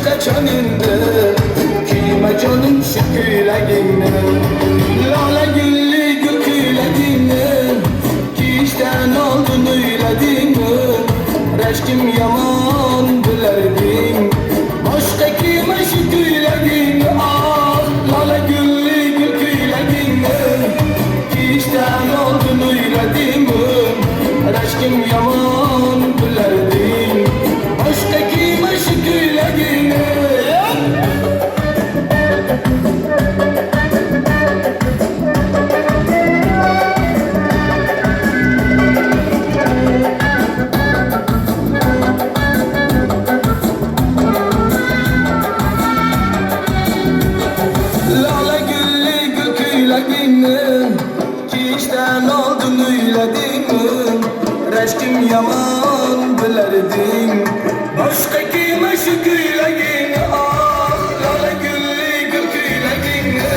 başka canındı, kime canım şükürleginle. Lale güllü gül küleginle, ki işten oldun öyledin. Reşkim yaman bilerdim, başka kime şükürleginle. Ah, lale güllü gül küleginle, ki işten oldun öyledin. Reşkim yaman bilerdim, başka kime şükürleginle. Lale güllü gül küleginle, ki işten oldun öyledin. Reşkim yaman bilerdim, başka kime şükürleginle. Ah, lale güllü gül küleginle,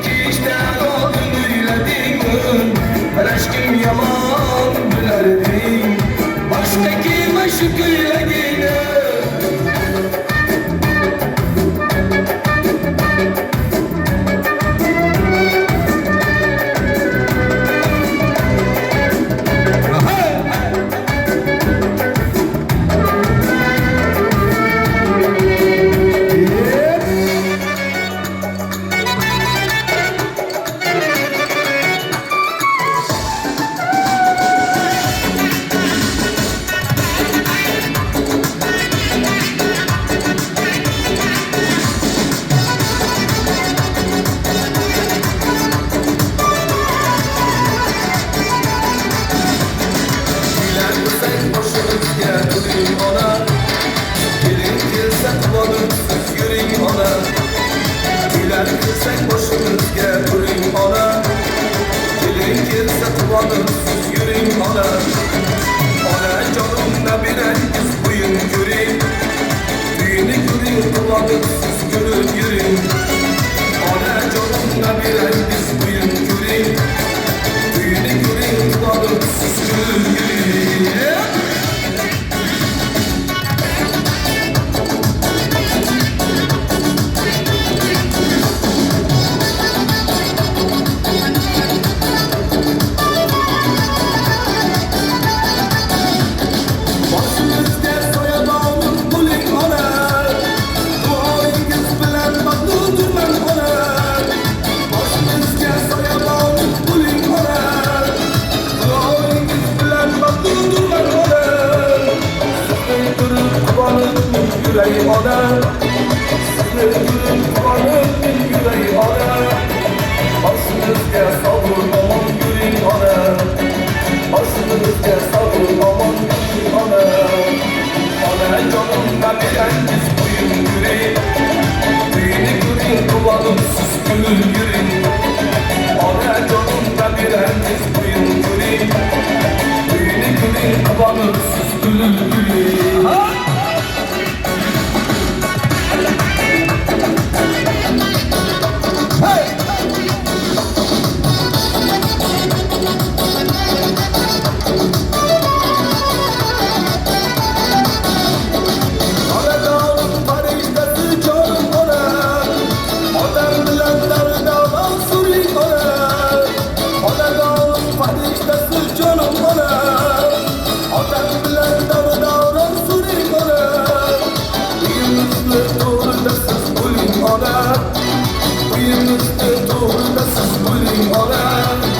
ki işten oldun öyledin. Reşkim yaman bilerdim, başka kime şükürleginle. Sen başınızga turing ona, kelin kelsa tuvanib siz yuring ona. Ona jonimda berangiz buyun yuring, uyini ko'ring tuvanib siz gulib yuring. Ona jonimda berangiz buyun yuring, uyini ko'ring tuvanib siz gulib yuring. Yüreği ona, sizni gülüm quvonib yüreği ona. Boshingizga sabr omon yuring ona, boshingizga sabr omon yuring ona. Ona jonimda berangiz buyun yuring, uyini ko'ring quvonib siz gulib yuring. Ona jonimda berangiz buyun yuring, uyini ko'ring quvonib siz gulib yuring. Uyumuzda doğruda siz buling ona.